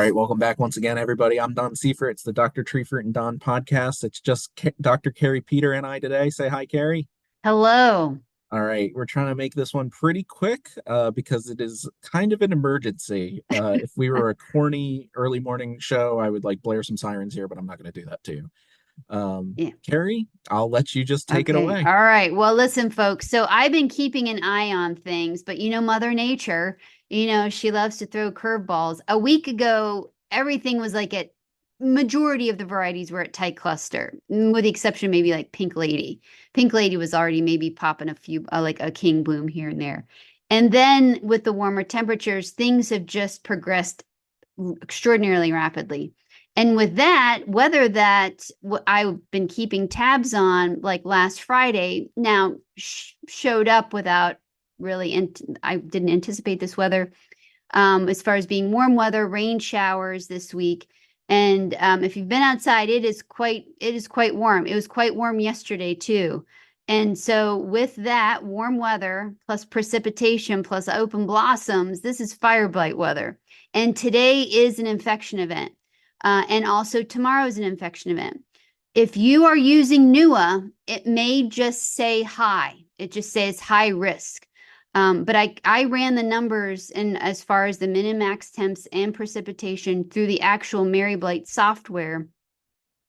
right, welcome back once again, everybody. I'm Don Seifrit. It's the Dr. Treefert and Don podcast. It's just Dr. Kari Peter and I today. Say hi, Kari. Hello. All right, we're trying to make this one pretty quick because it is kind of an emergency. If we were a corny early morning show, I would like blare some sirens here, but I'm not going to do that too. Yeah. Kari, I'll let you just take it Okay. away. All right. Well, listen, folks. So I've been keeping an eye on things, but Mother Nature, she loves to throw curveballs. A week ago, everything was like at majority of the varieties were at tight cluster, with the exception of maybe like Pink Lady. Pink Lady was already maybe popping a few, like a king bloom here and there. And then with the warmer temperatures, things have just progressed extraordinarily rapidly. And with that, whether that I've been keeping tabs on, like last Friday, now showed up without really, I didn't anticipate this weather. As far as being warm weather, rain showers this week. And if you've been outside, it is quite warm. It was quite warm yesterday too. And so with that warm weather plus precipitation plus open blossoms, this is fire blight weather. And today is an infection event. And also tomorrow is an infection event. If you are using NUA, it may just say high. It just says high risk. But I ran the numbers and as far as the min and max temps and precipitation through the actual Mary Blight software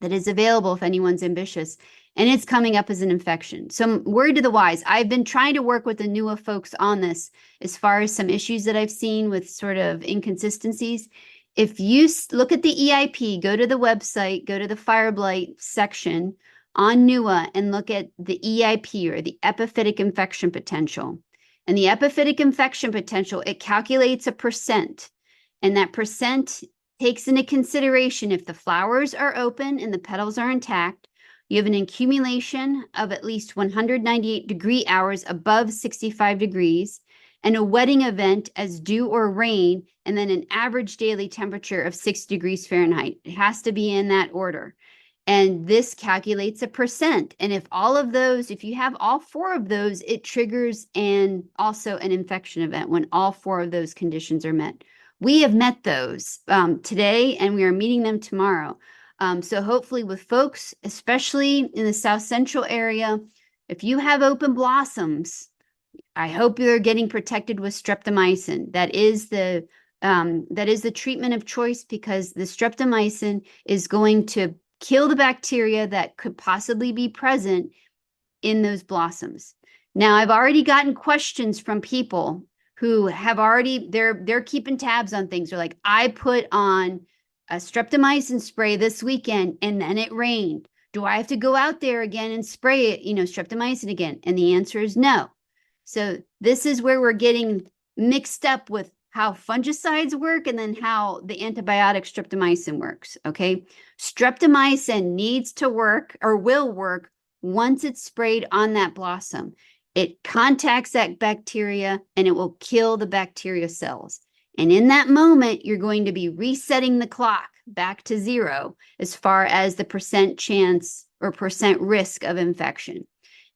that is available if anyone's ambitious, and it's coming up as an infection. So word to the wise, I've been trying to work with the NUA folks on this as far as some issues that I've seen with sort of inconsistencies. If you look at the EIP, go to the website, go to the fire blight section on NUA and look at the EIP or the epiphytic infection potential. And the epiphytic infection potential, it calculates a percent. And that percent takes into consideration if the flowers are open and the petals are intact, you have an accumulation of at least 198 degree hours above 65 degrees, and a wetting event as dew or rain, and then an average daily temperature of 6 degrees Fahrenheit. It has to be in that order. And this calculates a percent. And if all of those, if you have all four of those, it triggers also an infection event when all four of those conditions are met. We have met those today, and we are meeting them tomorrow. So hopefully with folks, especially in the South Central area, if you have open blossoms, I hope you're getting protected with streptomycin. That is the treatment of choice, because the streptomycin is going to kill the bacteria that could possibly be present in those blossoms. Now, I've already gotten questions from people who have already, they're keeping tabs on things. They're like, I put on a streptomycin spray this weekend and then it rained. Do I have to go out there again and spray it, streptomycin again? And the answer is no. So this is where we're getting mixed up with how fungicides work and then how the antibiotic streptomycin works, okay? Streptomycin needs to work or will work once it's sprayed on that blossom. It contacts that bacteria and it will kill the bacteria cells. And in that moment, you're going to be resetting the clock back to zero as far as the percent chance or percent risk of infection.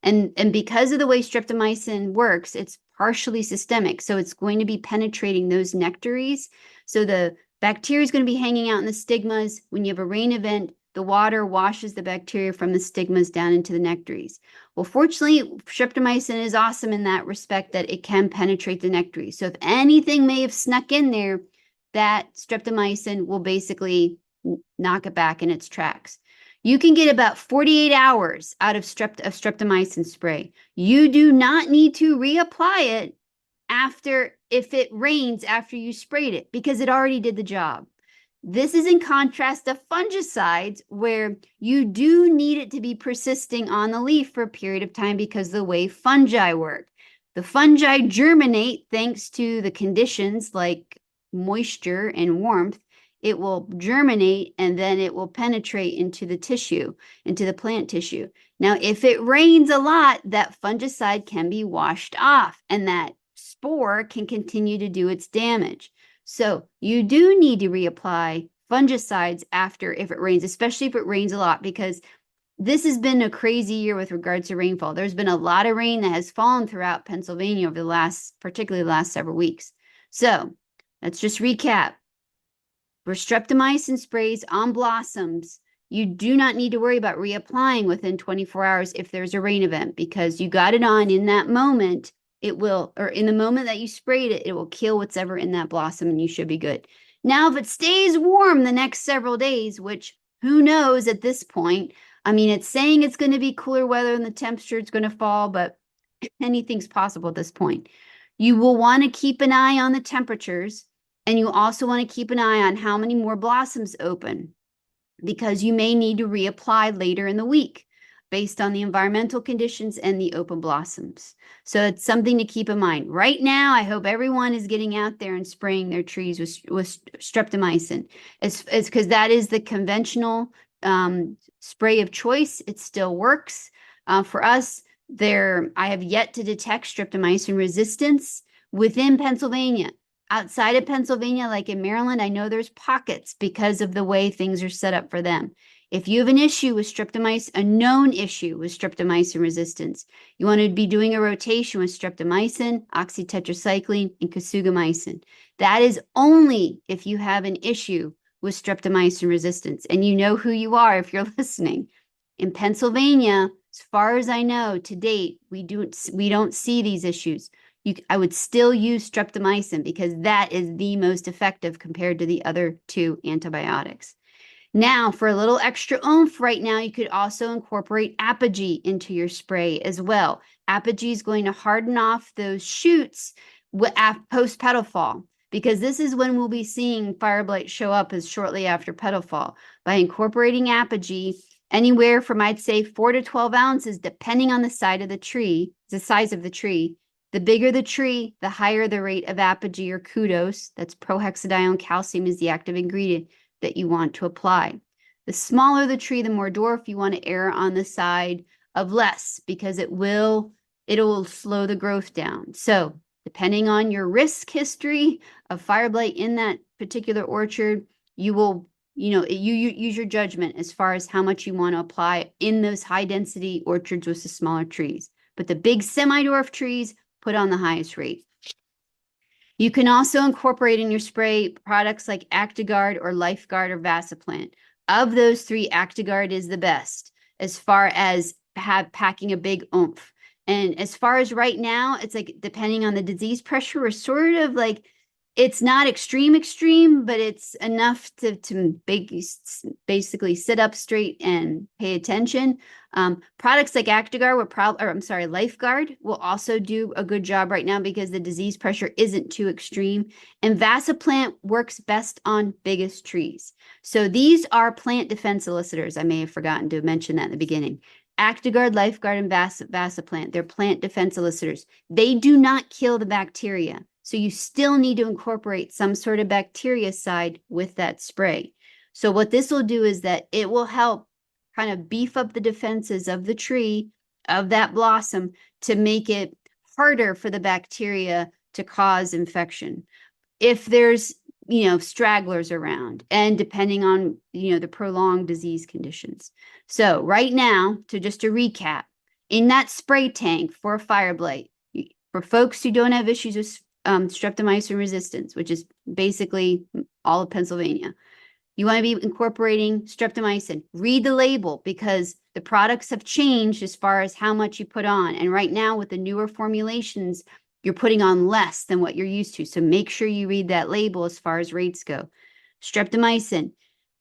And because of the way streptomycin works, it's partially systemic. So it's going to be penetrating those nectaries. So the bacteria is going to be hanging out in the stigmas. When you have a rain event, the water washes the bacteria from the stigmas down into the nectaries. Well, fortunately, streptomycin is awesome in that respect that it can penetrate the nectaries. So if anything may have snuck in there, that streptomycin will basically knock it back in its tracks. You can get about 48 hours out of streptomycin spray. You do not need to reapply it if it rains after you sprayed it, because it already did the job. This is in contrast to fungicides, where you do need it to be persisting on the leaf for a period of time because of the way fungi work. The fungi germinate thanks to the conditions like moisture and warmth. It will germinate and then it will penetrate into the tissue, into the plant tissue. Now, if it rains a lot, that fungicide can be washed off and that spore can continue to do its damage. So you do need to reapply fungicides after if it rains, especially if it rains a lot, because this has been a crazy year with regards to rainfall. There's been a lot of rain that has fallen throughout Pennsylvania particularly the last several weeks. So let's just recap. For streptomycin sprays on blossoms, you do not need to worry about reapplying within 24 hours if there's a rain event, because you got it on in that moment. It will, or in the moment that you sprayed it, it will kill what's ever in that blossom and you should be good. Now, if it stays warm the next several days, which who knows at this point, I mean, it's saying it's going to be cooler weather and the temperature is going to fall, but anything's possible at this point. You will want to keep an eye on the temperatures, and you also want to keep an eye on how many more blossoms open, because you may need to reapply later in the week based on the environmental conditions and the open blossoms. So it's something to keep in mind. Right now, I hope everyone is getting out there and spraying their trees with streptomycin. It's because that is the conventional spray of choice. It still works. For us, I have yet to detect streptomycin resistance within Pennsylvania. Outside of Pennsylvania, like in Maryland, I know there's pockets because of the way things are set up for them. If you have an issue with streptomycin, a known issue with streptomycin resistance, you want to be doing a rotation with streptomycin, oxytetracycline, and kasugamycin. That is only if you have an issue with streptomycin resistance, and you know who you are if you're listening. In Pennsylvania, as far as I know, to date, we don't see these issues. I would still use streptomycin because that is the most effective compared to the other two antibiotics. Now, for a little extra oomph right now, you could also incorporate apogee into your spray as well. Apogee is going to harden off those shoots post petal fall, because this is when we'll be seeing fire blight show up, as shortly after petal fall. By incorporating apogee, anywhere from, I'd say, 4 to 12 ounces, depending on the size of the tree. The bigger the tree, the higher the rate of apogee or kudos. That's prohexadione calcium is the active ingredient that you want to apply. The smaller the tree, the more dwarf, you want to err on the side of less, because it will slow the growth down. So depending on your risk history of fire blight in that particular orchard, you will, you use your judgment as far as how much you want to apply in those high density orchards with the smaller trees. But the big semi-dwarf trees, put on the highest rate. You can also incorporate in your spray products like Actigard or Lifeguard or Vasaplant. Of those three, Actigard is the best as far as packing a big oomph. And as far as right now, it's like, depending on the disease pressure, we're sort of like, it's not extreme, but it's enough to basically sit up straight and pay attention. Products like Actigard Lifeguard will also do a good job right now because the disease pressure isn't too extreme. And Vasaplant works best on biggest trees. So these are plant defense elicitors. I may have forgotten to mention that in the beginning. Actigard, Lifeguard, and Vasaplant, they're plant defense elicitors. They do not kill the bacteria. So you still need to incorporate some sort of bactericide with that spray. So what this will do is that it will help kind of beef up the defenses of the tree, of that blossom, to make it harder for the bacteria to cause infection. If there's, stragglers around, and depending on, the prolonged disease conditions. So right now, to recap, in that spray tank for fire blight, for folks who don't have issues with streptomycin resistance, which is basically all of Pennsylvania, you want to be incorporating streptomycin. Read the label, because the products have changed as far as how much you put on. And right now, with the newer formulations, you're putting on less than what you're used to. So make sure you read that label as far as rates go. Streptomycin,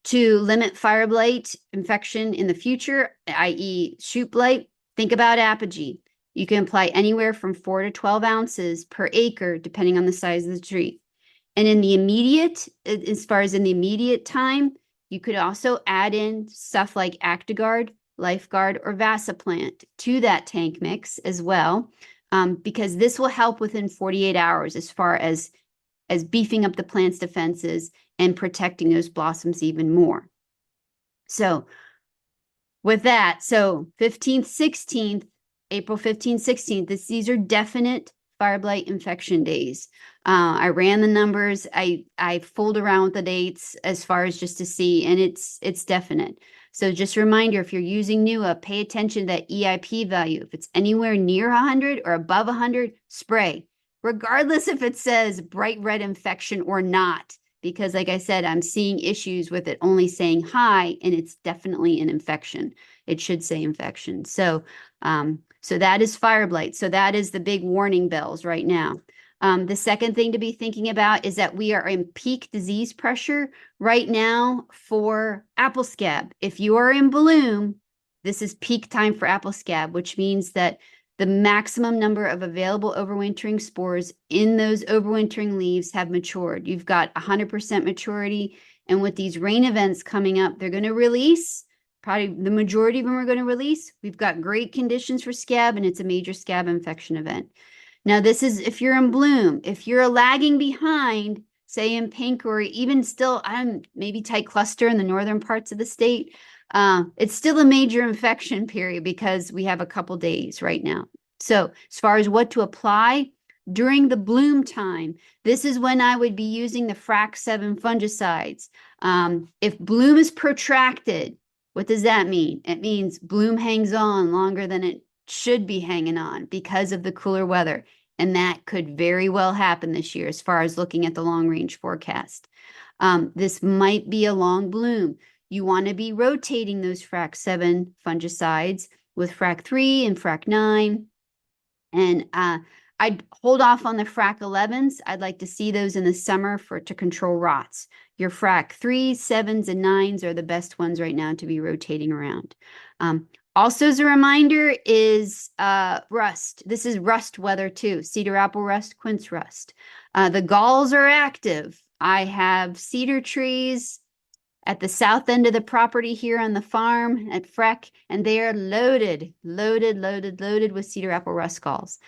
to limit fire blight infection in the future, i.e. shoot blight, think about apogee. You can apply anywhere from 4 to 12 ounces per acre, depending on the size of the tree. And in the immediate, as far as in the immediate time, you could also add in stuff like Actigard, Lifeguard, or Vasaplant to that tank mix as well, because this will help within 48 hours as far as beefing up the plant's defenses and protecting those blossoms even more. So with that, so 15th, 16th, April 15th, 16th, these are definite fire blight infection days. I ran the numbers. I fooled around with the dates as far as just to see, and it's definite. So just a reminder, if you're using NUA, pay attention to that EIP value. If it's anywhere near 100 or above 100, spray, regardless if it says bright red infection or not, because like I said, I'm seeing issues with it only saying high, and it's definitely an infection. It should say infection. So that is fire blight. So that is the big warning bells right now. The second thing to be thinking about is that we are in peak disease pressure right now for apple scab. If you are in bloom, this is peak time for apple scab, which means that the maximum number of available overwintering spores in those overwintering leaves have matured. You've got 100% maturity. And with these rain events coming up, they're going to release. Probably the majority of them are going to release. We've got great conditions for scab, and it's a major scab infection event. Now, this is if you're in bloom. If you're lagging behind, say in pink, or even still, maybe tight cluster in the northern parts of the state, it's still a major infection period because we have a couple days right now. So as far as what to apply during the bloom time, this is when I would be using the FRAC 7 fungicides. If bloom is protracted, what does that mean? It means bloom hangs on longer than it should be hanging on because of the cooler weather. And that could very well happen this year as far as looking at the long range forecast. This might be a long bloom. You want to be rotating those FRAC 7 fungicides with FRAC 3 and FRAC 9. And I'd hold off on the FRAC 11s. I'd like to see those in the summer to control rots. Your FRAC 3s, 7s, and 9s are the best ones right now to be rotating around. Also, as a reminder, is rust. This is rust weather too. Cedar apple rust, quince rust. The galls are active. I have cedar trees at the south end of the property here on the farm at Freck, and they are loaded with cedar apple rust galls.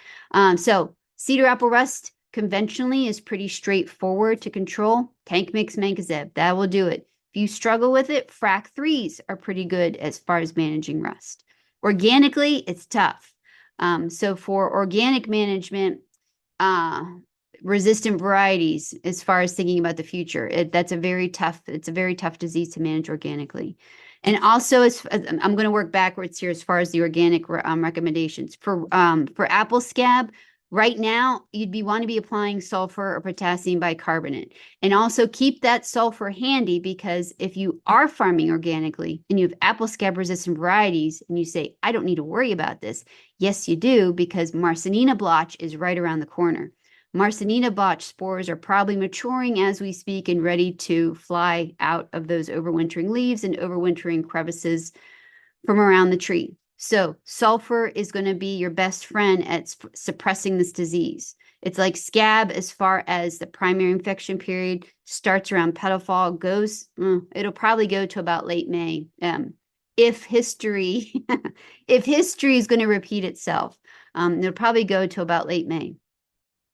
So cedar apple rust conventionally is pretty straightforward to control. Tank mix mancozeb, that will do it. If you struggle with it, FRAC 3s are pretty good as far as managing rust. Organically, it's tough. So for organic management, resistant varieties, as far as thinking about the future, it's a very tough disease to manage organically. And also, I'm going to work backwards here as far as the organic recommendations for apple scab. Right now, you'd want to be applying sulfur or potassium bicarbonate. And also keep that sulfur handy, because if you are farming organically and you have apple scab resistant varieties and you say, I don't need to worry about this. Yes, you do, because Marsanina blotch is right around the corner. Marsanina blotch spores are probably maturing as we speak and ready to fly out of those overwintering leaves and overwintering crevices from around the tree. So sulfur is going to be your best friend at suppressing this disease. It's like scab as far as the primary infection period starts around petal fall, it'll probably go to about late May. If history is going to repeat itself, it'll probably go to about late May.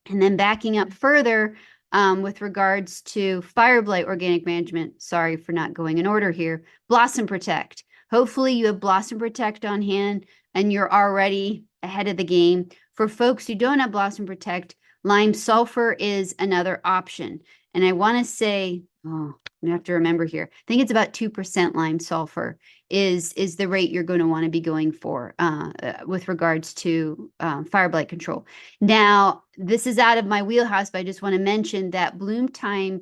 And then backing up further, with regards to fire blight organic management, sorry for not going in order here, Blossom Protect. Hopefully you have Blossom Protect on hand and you're already ahead of the game. For folks who don't have Blossom Protect, lime sulfur is another option. And I want to say, I have to remember here, I think it's about 2% lime sulfur is the rate you're going to want to be going for with regards to fire blight control. Now, this is out of my wheelhouse, but I just want to mention that bloom time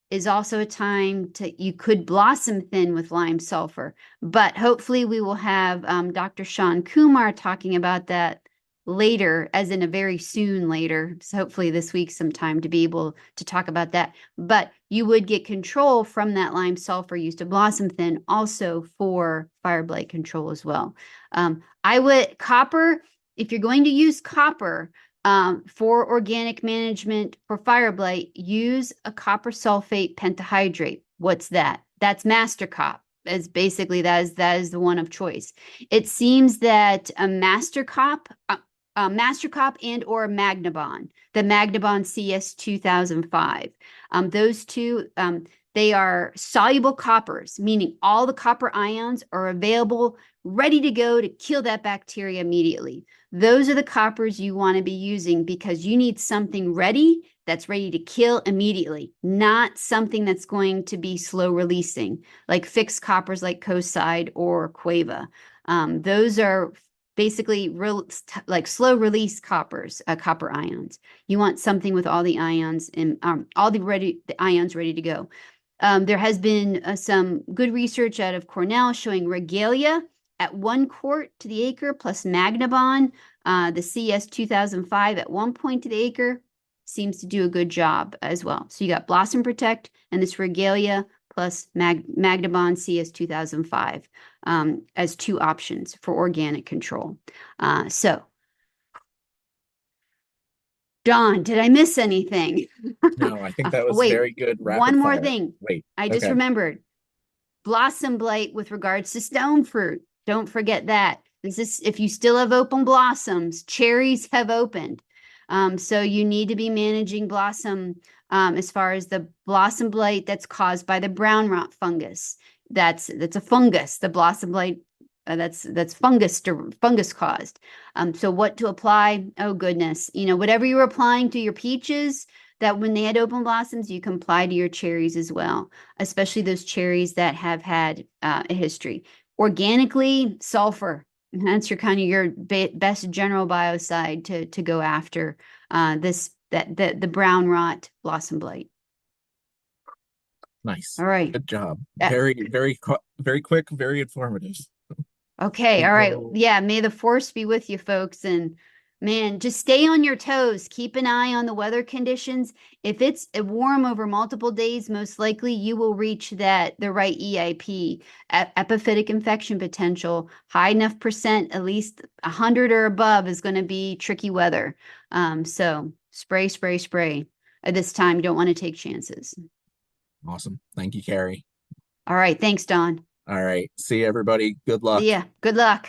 is also a time you could blossom thin with lime sulfur. But hopefully we will have Dr. Sean Kumar talking about that later, as in a very soon later. So hopefully this week sometime to be able to talk about that. But you would get control from that lime sulfur used to blossom thin also for fire blight control as well. Copper, if you're going to use copper, for organic management for fire blight, use a copper sulfate pentahydrate. What's that? That's Master Cop. As basically that is the one of choice. It seems that a Master Cop and or Magnabon, the Magnabon CS 2005, those two, they are soluble coppers, meaning all the copper ions are available, ready to go to kill that bacteria immediately. Those are the coppers you want to be using, because you need something ready that's ready to kill immediately, not something that's going to be slow releasing, like fixed coppers like Coside or Quava. Those are basically like slow release copper ions. You want something with all the ions and the ions ready to go. There has been some good research out of Cornell showing regalia at 1 quart to the acre plus Magnabon, the CS 2005 at 1 point to the acre seems to do a good job as well. So you got Blossom Protect and this regalia plus Magnabon CS 2005 as 2 options for organic control. So, Don, did I miss anything? No, I think that was Wait, very good rapid one more fire. thing. Wait, I just okay. remembered blossom blight with regards to stone fruit. Don't forget that. This is if you still have open blossoms, cherries have opened. So you need to be managing blossom as far as the blossom blight that's caused by the brown rot fungus. That's a fungus. The blossom blight that's fungus caused. So what to apply? Oh goodness, whatever you're applying to your peaches, that when they had open blossoms, you can apply to your cherries as well, especially those cherries that have had a history. Organically, sulfur. That's your kind of your best general biocide to go after the brown rot blossom blight. Nice. All right. Good job. Uh, Very quick, very informative. Okay, We'll all right. go. Yeah, may the force be with you, folks. And man, just stay on your toes. Keep an eye on the weather conditions. If it's warm over multiple days, most likely you will reach the right EIP, epiphytic infection potential, high enough percent, at least 100 or above is going to be tricky weather. So spray, spray, spray. At this time, you don't want to take chances. Awesome. Thank you, Kari. All right, thanks, Don. All right. See you, everybody. Good See luck. ya. Good luck.